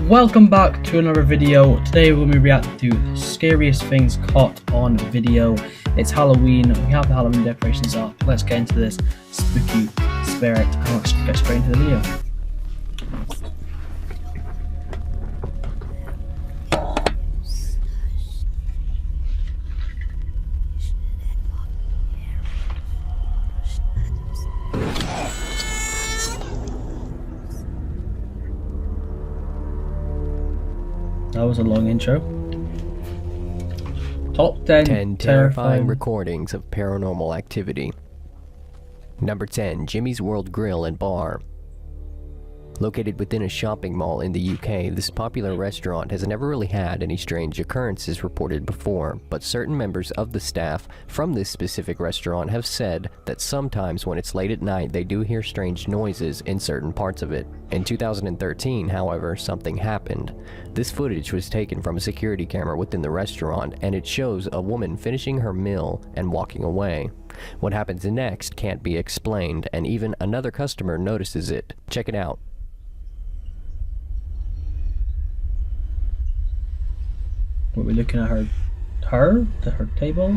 Welcome back to another video. Today we're going to be reacting to scariest things caught on video. It's Halloween, we have the Halloween decorations up. Let's get into this spooky spirit and let's get straight into the video. That was a long intro. Top 10 terrifying recordings of paranormal activity. Number 10, Jimmy's World Grill and Bar. Located within a shopping mall in the UK, this popular restaurant has never really had any strange occurrences reported before, but certain members of the staff from this specific restaurant have said that sometimes when it's late at night they do hear strange noises in certain parts of it. In 2013, however, something happened. This footage was taken from a security camera within the restaurant, and it shows a woman finishing her meal and walking away. What happens next can't be explained, and even another customer notices it. Check it out. What are we looking at? Her table?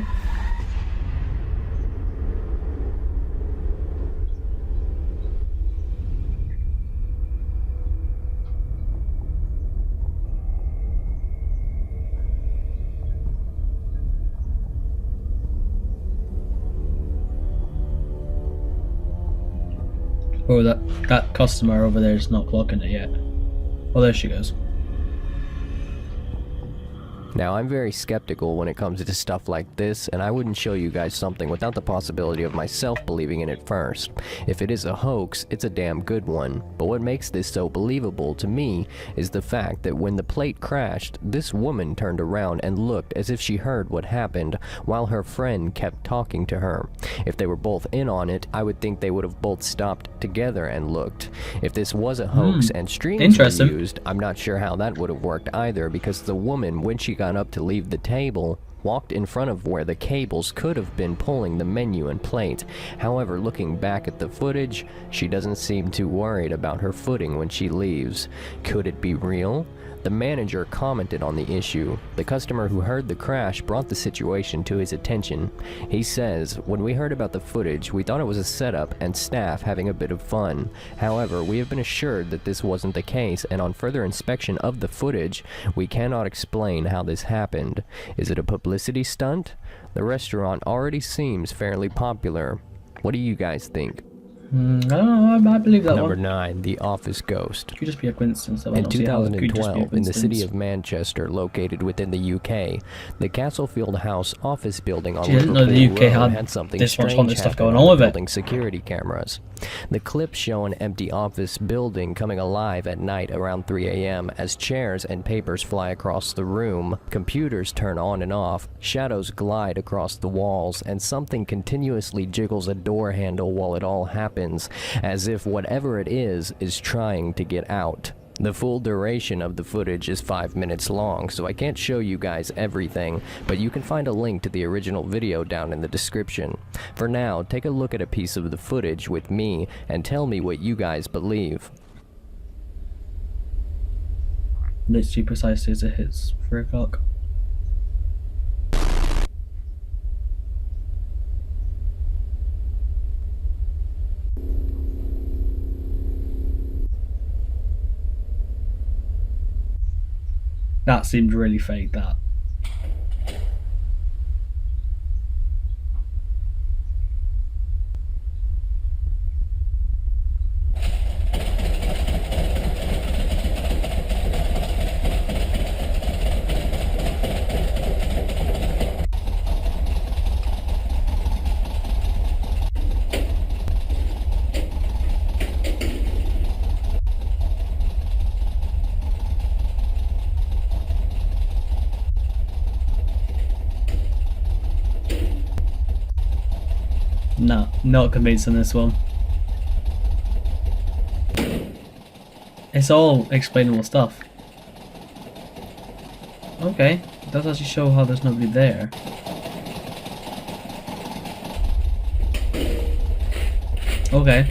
Oh, that customer over there is not clocking it yet. Oh, there she goes. Now, I'm very skeptical when it comes to stuff like this, and I wouldn't show you guys something without the possibility of myself believing in it first. If it is a hoax, it's a damn good one. But what makes this so believable to me is the fact that when the plate crashed, this woman turned around and looked as if she heard what happened, while her friend kept talking to her. If they were both in on it, I would think they would have both stopped together and looked. If this was a hoax and streams were used, I'm not sure how that would have worked either, because the woman, when she got up to leave the table, walked in front of where the cables could have been pulling the menu and plate. However, looking back at the footage, she doesn't seem too worried about her footing when she leaves. Could it be real? The manager commented on the issue. The customer who heard the crash brought the situation to his attention. He says, "When we heard about the footage, we thought it was a setup and staff having a bit of fun. However, we have been assured that this wasn't the case, and on further inspection of the footage, we cannot explain how this happened. Is it a publicity stunt? The restaurant already seems fairly popular. What do you guys think?" I don't know, I believe that Number one. 9, The Office Ghost. Could just be a coincidence. In 2012, in the city of Manchester, located within the UK, the Castlefield House office building on Liverpool Road had something strange happen on building security cameras. The clips show an empty office building coming alive at night around 3 a.m. as chairs and papers fly across the room, computers turn on and off, shadows glide across the walls, and something continuously jiggles a door handle while it all happens, as if whatever it is trying to get out. The full duration of the footage is 5 minutes long, so I can't show you guys everything, but you can find a link to the original video down in the description. For now, take a look at a piece of the footage with me and tell me what you guys believe. Literally precisely as it hits 3 o'clock. That seemed really fake, that. No, not convinced on this one. It's all explainable stuff. Okay, it does actually show how there's nobody there. Okay.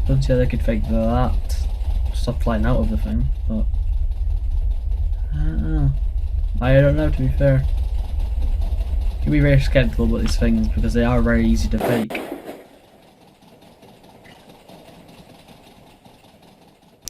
Don't see how they could fake that stuff flying out of the thing, but I don't know. I don't know, to be fair. You can be very skeptical about these things because they are very easy to fake.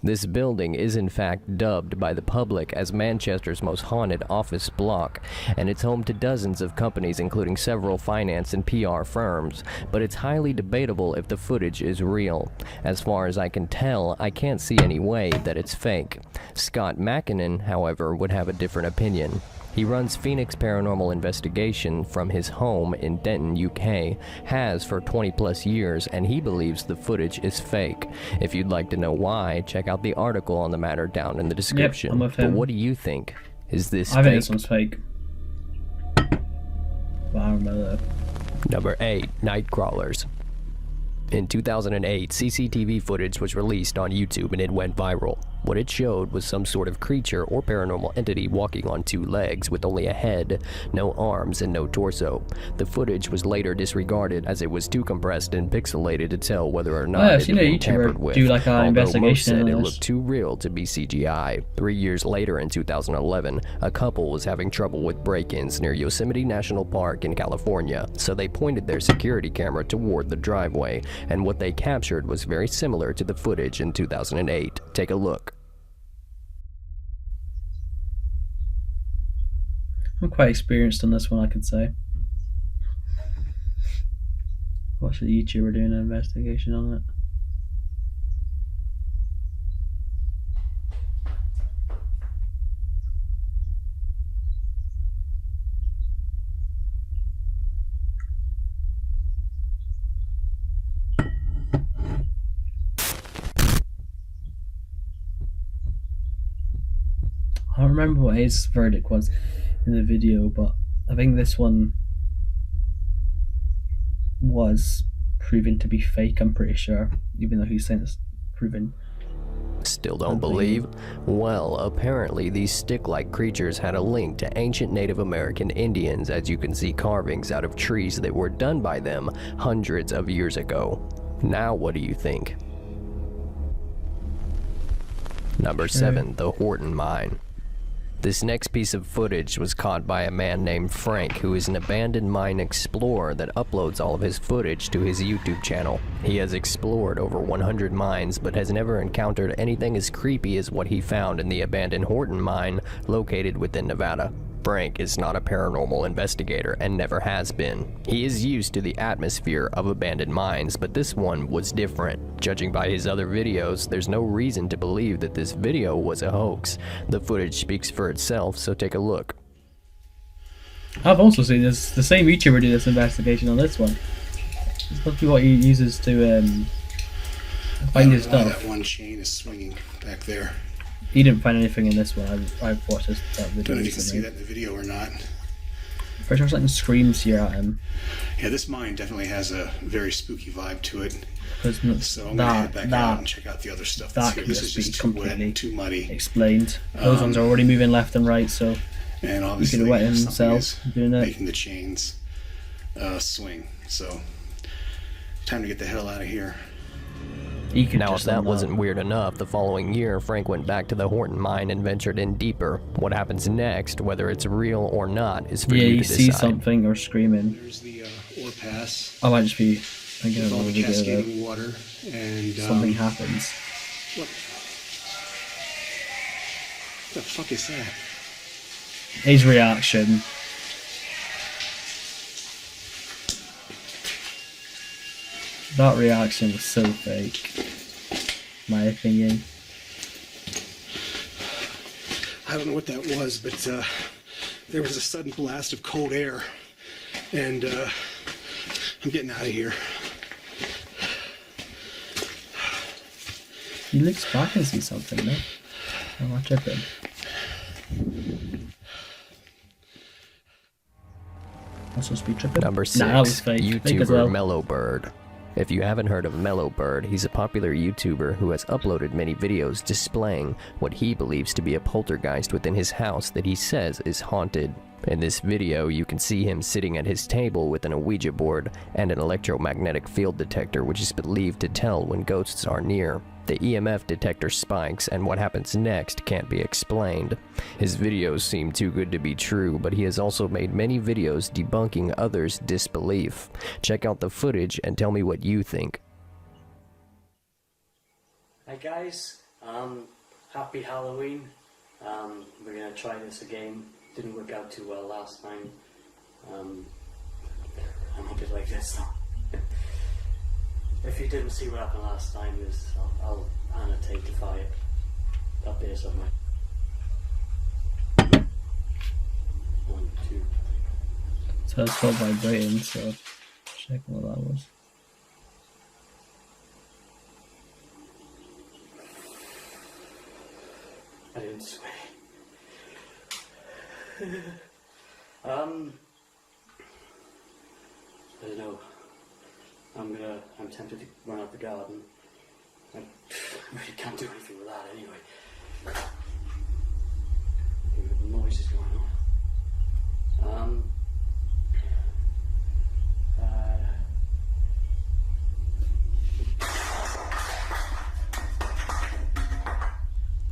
This building is in fact dubbed by the public as Manchester's most haunted office block, and it's home to dozens of companies including several finance and PR firms, but it's highly debatable if the footage is real. As far as I can tell, I can't see any way that it's fake. Scott Mackinnon, however, would have a different opinion. He runs Phoenix Paranormal Investigation from his home in Denton, UK, has for 20 plus years, and he believes the footage is fake. If you'd like to know why, check out the article on the matter down in the description. Yep, I'm with him. But what do you think? Is this I fake? think this one's fake. But I don't know that. Number 8. Night Crawlers. In 2008, CCTV footage was released on YouTube and it went viral. What it showed was some sort of creature or paranormal entity walking on two legs with only a head, no arms, and no torso. The footage was later disregarded as it was too compressed and pixelated to tell whether or not it had been tampered with. Do like an although investigation most said on it this. looked too real to be CGI. 3 years later, in 2011, a couple was having trouble with break-ins near Yosemite National Park in California, so they pointed their security camera toward the driveway, and what they captured was very similar to the footage in 2008. Take a look. I'm quite experienced on this one, I could say. Watch the YouTuber doing an investigation on it. I don't remember what his verdict was in the video, but I think this one was proven to be fake, I'm pretty sure, even though he's saying it's proven. Still don't believe? Well, apparently these stick-like creatures had a link to ancient Native American Indians, as you can see carvings out of trees that were done by them hundreds of years ago. Now what do you think? Number 7, the Horton Mine. This next piece of footage was caught by a man named Frank, who is an abandoned mine explorer that uploads all of his footage to his YouTube channel. He has explored over 100 mines, but has never encountered anything as creepy as what he found in the abandoned Horton Mine located within Nevada. Frank is not a paranormal investigator and never has been. He is used to the atmosphere of abandoned mines, but this one was different. Judging by his other videos, there's no reason to believe that this video was a hoax. The footage speaks for itself, so take a look. I've also seen this, the same YouTuber do this investigation on this one. It's supposed to be what he uses to find his stuff. That one chain is swinging back there. He didn't find anything in this one. I've watched that video. I don't know if you can see that in the video or not. Pretty sure something screams here at him. Yeah, this mine definitely has a very spooky vibe to it. So I'm gonna head back out and check out the other stuff that's here. This is just too wet and too muddy. Explained. Those ones are already moving left and right, so and obviously he could have wet something himself is doing it. making the chains swing. So time to get the hell out of here. Now, if that wasn't weird enough, the following year, Frank went back to the Horton Mine and ventured in deeper. What happens next, whether it's real or not, is for you to decide. See something or screaming. There's the ore pass. I might just be thinking of another video cascading water and something happens. What the fuck is that? His reaction. That reaction was so fake, my opinion. I don't know what that was, but there was a sudden blast of cold air, and I'm getting out of here. He looks back and sees something, no? I'm not tripping. I'm supposed to be tripping? Number 6, that was fake. YouTuber Mellowbird. If you haven't heard of Mellowbird, he's a popular YouTuber who has uploaded many videos displaying what he believes to be a poltergeist within his house that he says is haunted. In this video, you can see him sitting at his table with an Ouija board and an electromagnetic field detector, which is believed to tell when ghosts are near. The EMF detector spikes, and what happens next can't be explained. His videos seem too good to be true, but he has also made many videos debunking others' disbelief. Check out the footage and tell me what you think. Hi guys, happy Halloween. We're gonna try this again. Didn't work out too well last time. I'm a bit like this though. If you didn't see what happened last time, I'll annotatify it up there somewhere. 1, 2. So it's still vibrating, so check what that was. I didn't swear. I don't know. I'm tempted to run out the garden. I really can't do anything with that anyway. The noise is going on.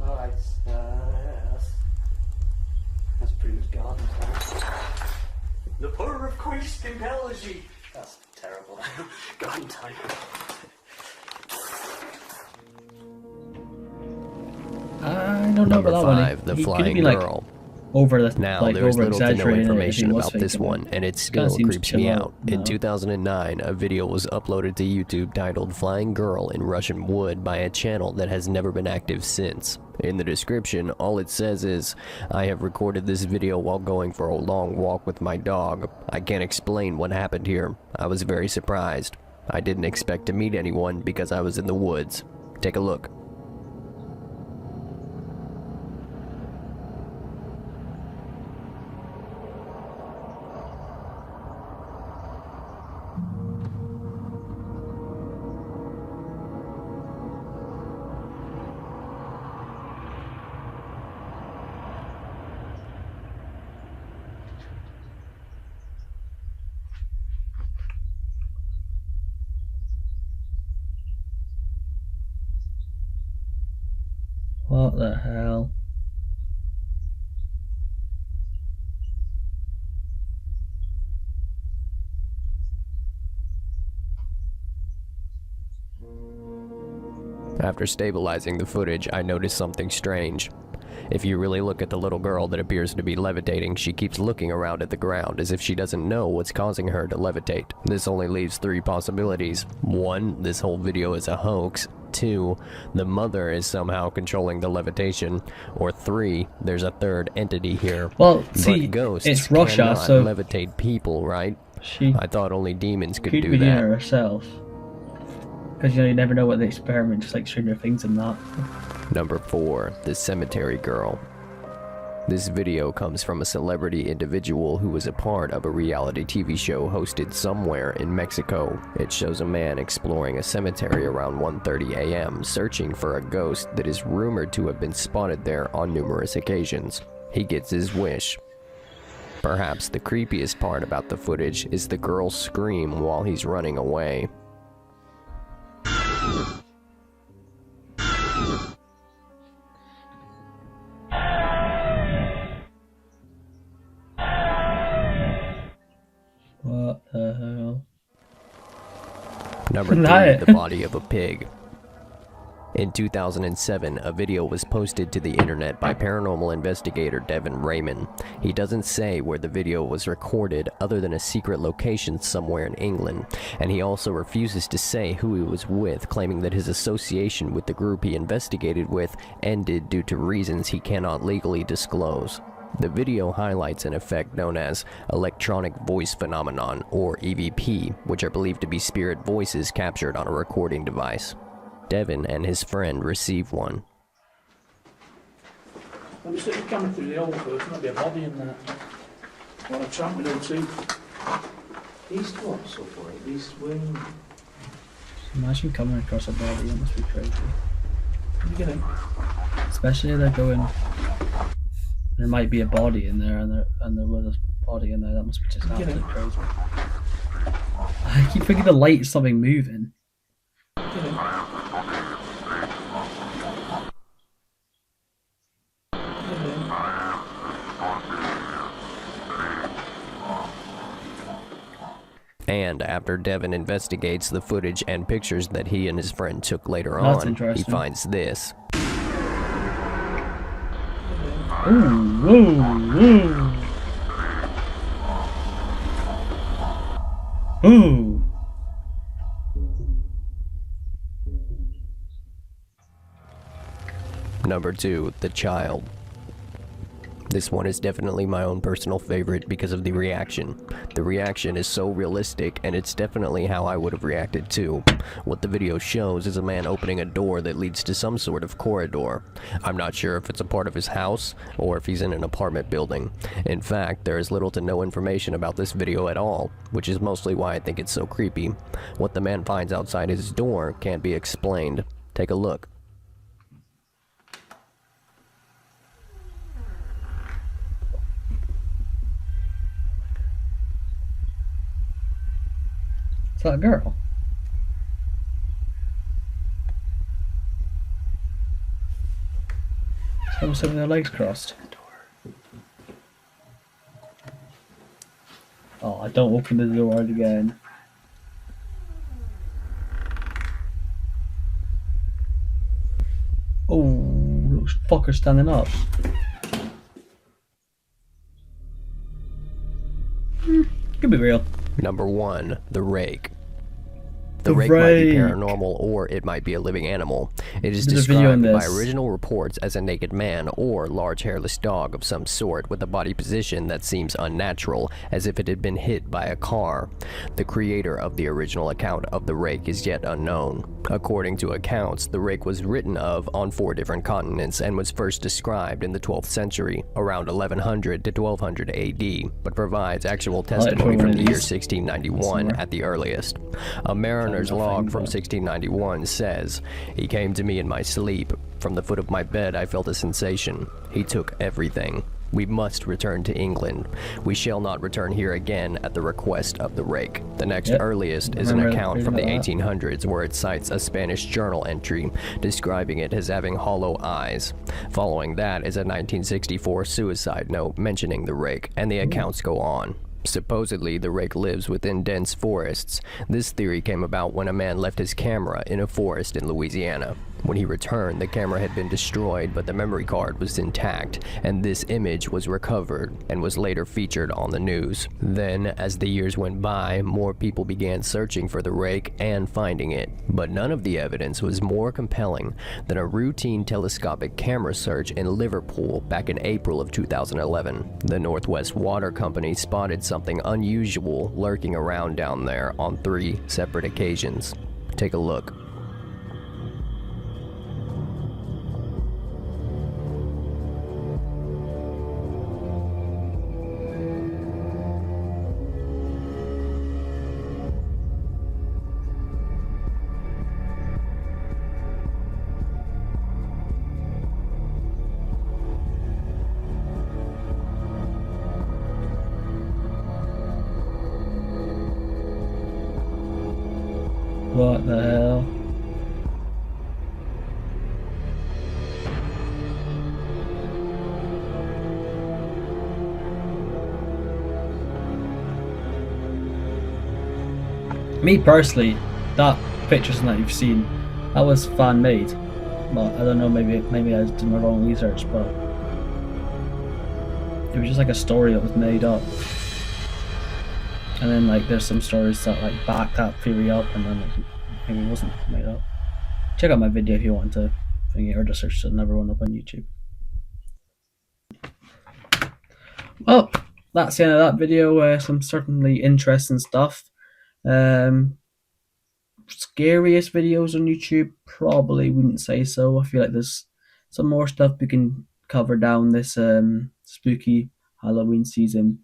Alright, that's pretty much garden time. The power of Christ compels you. That's terrible. Garden time. I don't know Number about 5, that one. the He could flying be like girl. over the Now, like there's over little to no exaggerating information it. about this one, and it still seems creeps me chill out. In now. 2009, a video was uploaded to YouTube titled Flying Girl in Russian Wood by a channel that has never been active since. In the description, all it says is, "I have recorded this video while going for a long walk with my dog. I can't explain what happened here. I was very surprised. I didn't expect to meet anyone because I was in the woods." Take a look. What the hell? After stabilizing the footage, I noticed something strange. If you really look at the little girl that appears to be levitating, she keeps looking around at the ground as if she doesn't know what's causing her to levitate. This only leaves 3 possibilities. 1, this whole video is a hoax. 2, the mother is somehow controlling the levitation. Or 3, there's a third entity here. Well, see, but ghosts it's Russia, cannot so levitate people, right? she I thought only demons could could do be doing it that. herself. Because you never know what they experiment, just like Stranger Things and that. Number 4, the cemetery girl. This video comes from a celebrity individual who was a part of a reality TV show hosted somewhere in Mexico. It shows a man exploring a cemetery around 1:30 a.m., searching for a ghost that is rumored to have been spotted there on numerous occasions. He gets his wish. Perhaps the creepiest part about the footage is the girl's scream while he's running away. What the hell? Number 3, That- the body of a pig. In 2007, a video was posted to the internet by paranormal investigator Devin Raymond. He doesn't say where the video was recorded other than a secret location somewhere in England, and he also refuses to say who he was with, claiming that his association with the group he investigated with ended due to reasons he cannot legally disclose. The video highlights an effect known as electronic voice phenomenon, or EVP, which are believed to be spirit voices captured on a recording device. Devin and his friend received one. Let me stick the camera through the hole first, might be a body in there. What a tramp we do too. East what, so far? East wing. Imagine coming across a body, that must be crazy. You get him? Especially if they're going. There might be a body in there, and there was a body in there. That must be just Get absolutely him. crazy. I keep thinking the light is something moving. Get him. And after Devin investigates the footage and pictures that he and his friend took later That's on, he interesting. finds this. Ooh, whoa, whoa. Ooh. Number 2, The Child. This one is definitely my own personal favorite because of the reaction. The reaction is so realistic, and it's definitely how I would have reacted too. What the video shows is a man opening a door that leads to some sort of corridor. I'm not sure if it's a part of his house or if he's in an apartment building. In fact, there is little to no information about this video at all, which is mostly why I think it's so creepy. What the man finds outside his door can't be explained. Take a look. It's that girl. Someone's having their legs crossed. Oh, don't open the door again. Oh, little fucker standing up. Could be real. Number 1, The Rake. The The rake might be rake. paranormal, or it might be a living animal. It is There's a video on described by this. original reports as a naked man or large hairless dog of some sort with a body position that seems unnatural, as if it had been hit by a car. The creator of the original account of the rake is yet unknown. According to accounts, the rake was written of on 4 different continents and was first described in the 12th century, around 1100 to 1200 AD, but provides actual testimony from the year 1691 at the earliest. A mariner's log from 1691 says, "He came to me in my sleep. From the foot of my bed I felt a sensation. He took everything. We must return to England. We shall not return here again at the request of the rake." The next earliest is an account from the 1800s where it cites a Spanish journal entry describing it as having hollow eyes. Following that is a 1964 suicide note mentioning the rake, and the accounts go on. Supposedly, the rake lives within dense forests. This theory came about when a man left his camera in a forest in Louisiana. When he returned, the camera had been destroyed, but the memory card was intact, and this image was recovered and was later featured on the news. Then, as the years went by, more people began searching for the rake and finding it, but none of the evidence was more compelling than a routine telescopic camera search in Liverpool back in April of 2011. The Northwest Water Company spotted something unusual lurking around down there on 3 separate occasions. Take a look. What the hell? Me personally, that pictures that you've seen, that was fan made. But I don't know, maybe I was doing my wrong research, but it was just like a story that was made up. And then like there's some stories that like back that theory up, and then like, maybe it wasn't made up. Check out my video if you want to think it, or just search another one up on YouTube. Well, that's the end of that video. Some certainly interesting stuff. Scariest videos on YouTube? Probably wouldn't say so. I feel like there's some more stuff we can cover down this spooky Halloween season.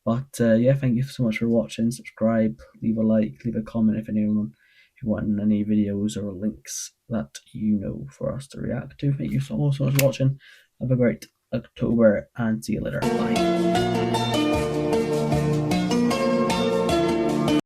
But yeah, thank you so much for watching. Subscribe, leave a like, leave a comment if you want any videos or links that you know for us to react to. Thank you so much for watching. Have a great October and see you later. Bye.